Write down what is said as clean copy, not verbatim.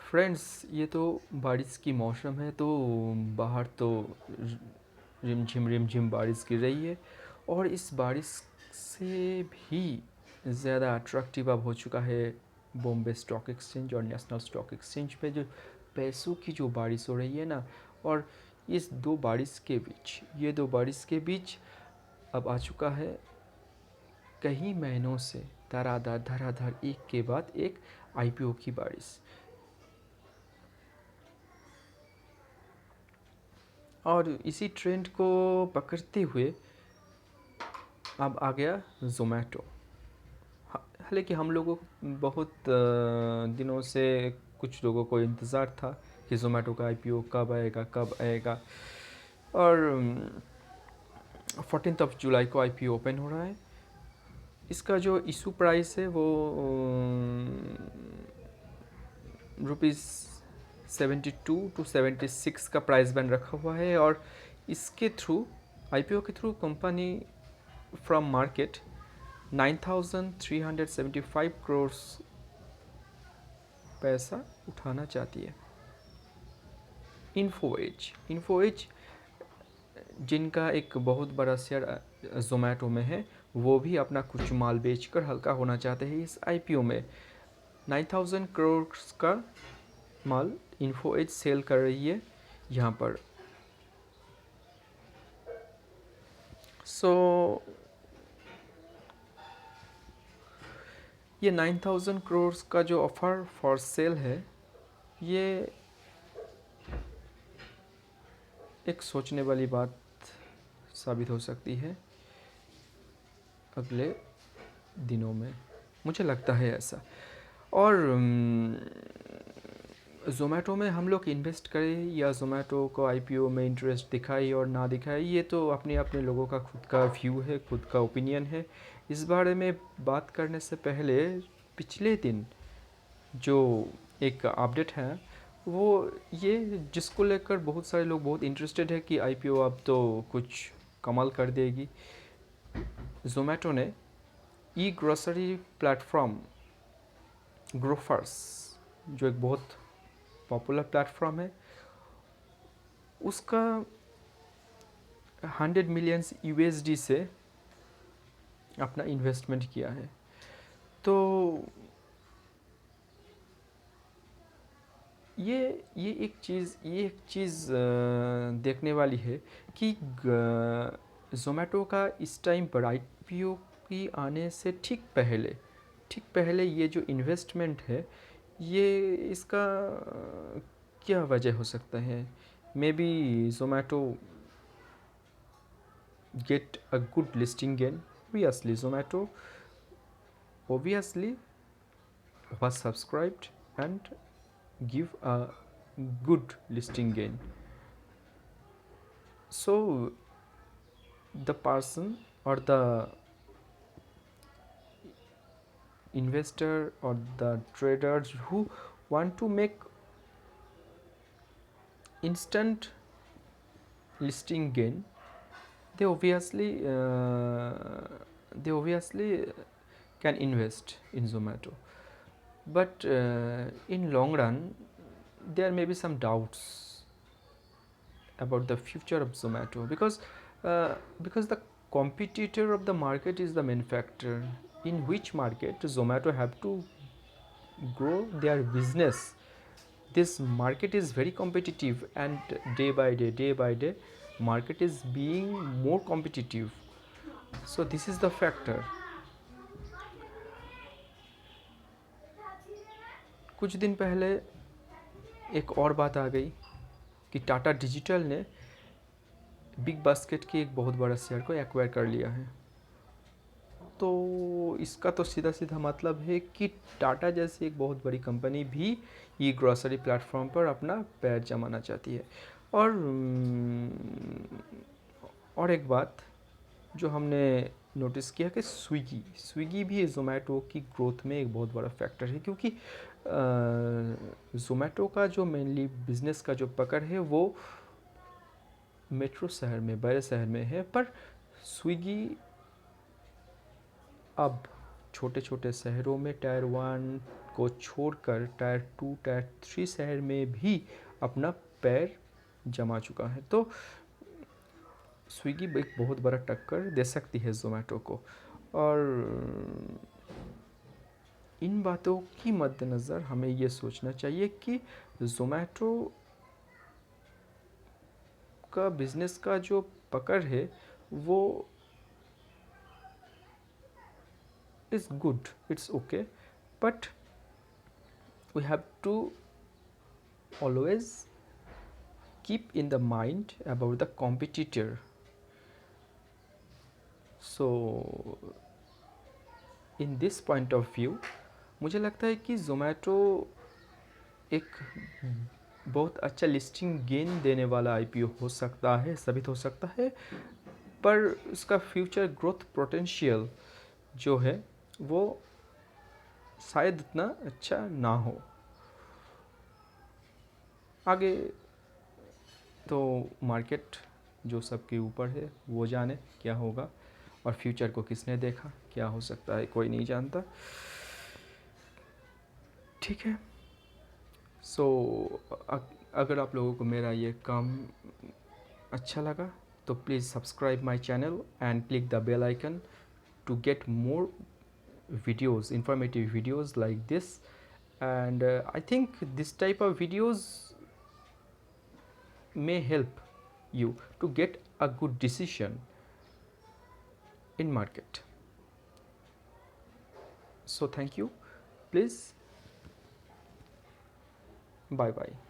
Friends, ये तो बारिश की मौसम है, तो बाहर तो रिमझिम बारिश गिर रही है। और इस बारिश से भी ज़्यादा अट्रैक्टिव अब हो चुका है बॉम्बे स्टॉक एक्सचेंज और नेशनल स्टॉक एक्सचेंज पे जो पैसों की जो बारिश हो रही है ना। और इस दो बारिश के बीच, ये दो बारिश के बीच अब आ चुका है कई महीनों से धराधर एक के बाद एक आईपीओ की बारिश। और इसी ट्रेंड को पकड़ते हुए अब आ गया ज़ोमैटो। हालांकि हम लोगों को बहुत दिनों से कुछ लोगों को इंतज़ार था कि ज़ोमैटो का आईपीओ कब आएगा। और 14 जुलाई को आईपीओ ओपन हो रहा है। इसका जो इशू प्राइस है वो रुपीज़ 72 to 76 का प्राइस बैंड रखा हुआ है। और इसके थ्रू, आईपीओ के through, company from market 9,375 crore पैसा उठाना चाहती है। इन्फोएज जिनका एक बहुत बड़ा शेयर ज़ोमैटो में है, वो भी अपना कुछ माल बेचकर हल्का होना चाहते हैं इस आईपीओ में। 9,000 करोड़ का माल इन्फोएज सेल कर रही है यहाँ पर। सो ये 9,000 करोड़ का जो ऑफ़र फॉर सेल है, ये एक सोचने वाली बात साबित हो सकती है अगले दिनों में, मुझे लगता है ऐसा। और ज़ोमैटो में हम लोग इन्वेस्ट करें या ज़ोमैटो को आईपीओ में इंटरेस्ट दिखाए और ना दिखाए, ये तो अपने अपने लोगों का खुद का व्यू है, खुद का ओपिनियन है। इस बारे में बात करने से पहले पिछले दिन जो एक अपडेट है वो ये, जिसको लेकर बहुत सारे लोग बहुत इंटरेस्टेड है कि आईपीओ अब तो कुछ कमाल कर देगी। ज़ोमैटो ने ई ग्रोसरी प्लेटफॉर्म ग्रोफर्स, जो एक बहुत पॉपुलर प्लेटफॉर्म है, उसका 100 मिलियन यूएसडी से अपना इन्वेस्टमेंट किया है। तो ये एक चीज़ देखने वाली है कि ज़ोमैटो का इस टाइम पर आईपीओ की आने से ठीक पहले ये जो इन्वेस्टमेंट है, ये इसका क्या वजह हो सकता है। May be Zomato get a good listing gain. Zomato obviously was subscribed and give a good listing gain. So the person or the investor or the traders who want to make instant listing gain, they obviously can invest in Zomato. But in long run, there may be some doubts about the future of Zomato, because the competitor of the market is the manufacturer. In which market Zomato have to grow their business. This market is very competitive, and day by day market is being more competitive. So this is the factor. कुछ दिन पहले एक और बात आ गई कि Tata digital ने big basket के एक बहुत बड़ा शेयर को एक्वायर कर लिया है। तो इसका तो सीधा मतलब है कि टाटा जैसी एक बहुत बड़ी कंपनी भी ई ग्रोसरी प्लेटफॉर्म पर अपना पैर जमाना चाहती है। और एक बात जो हमने नोटिस किया कि स्विगी भी ज़ोमैटो की ग्रोथ में एक बहुत बड़ा फैक्टर है, क्योंकि ज़ोमैटो का जो मेनली बिज़नेस का जो पकड़ है वो मेट्रो शहर में, बड़े शहर में है, पर स्विगी अब छोटे छोटे शहरों में, टायर 1 को छोड़कर टायर 2 टायर 3 शहर में भी अपना पैर जमा चुका है। तो स्विगी एक बहुत बड़ा टक्कर दे सकती है ज़ोमैटो को। और इन बातों की मद्देनज़र हमें ये सोचना चाहिए कि ज़ोमैटो का बिज़नेस का जो पकड़ है वो is good, it's okay, but we have to always keep in the mind about the competitor. So in this point of view मुझे लगता है कि ज़ोमैटो एक बहुत अच्छा लिस्टिंग गेन देने वाला आईपीओ हो सकता है, साबित हो सकता है, पर उसका फ्यूचर ग्रोथ पोटेंशियल जो है वो शायद इतना अच्छा ना हो। आगे तो मार्केट जो सबके ऊपर है वो जाने क्या होगा, और फ्यूचर को किसने देखा, क्या हो सकता है कोई नहीं जानता। ठीक है। सो अगर आप लोगों को मेरा ये काम अच्छा लगा तो please subscribe my channel and click the bell icon to get more videos, informative videos like this. And I think this type of videos may help you to get a good decision in market. So thank you. Please, bye bye.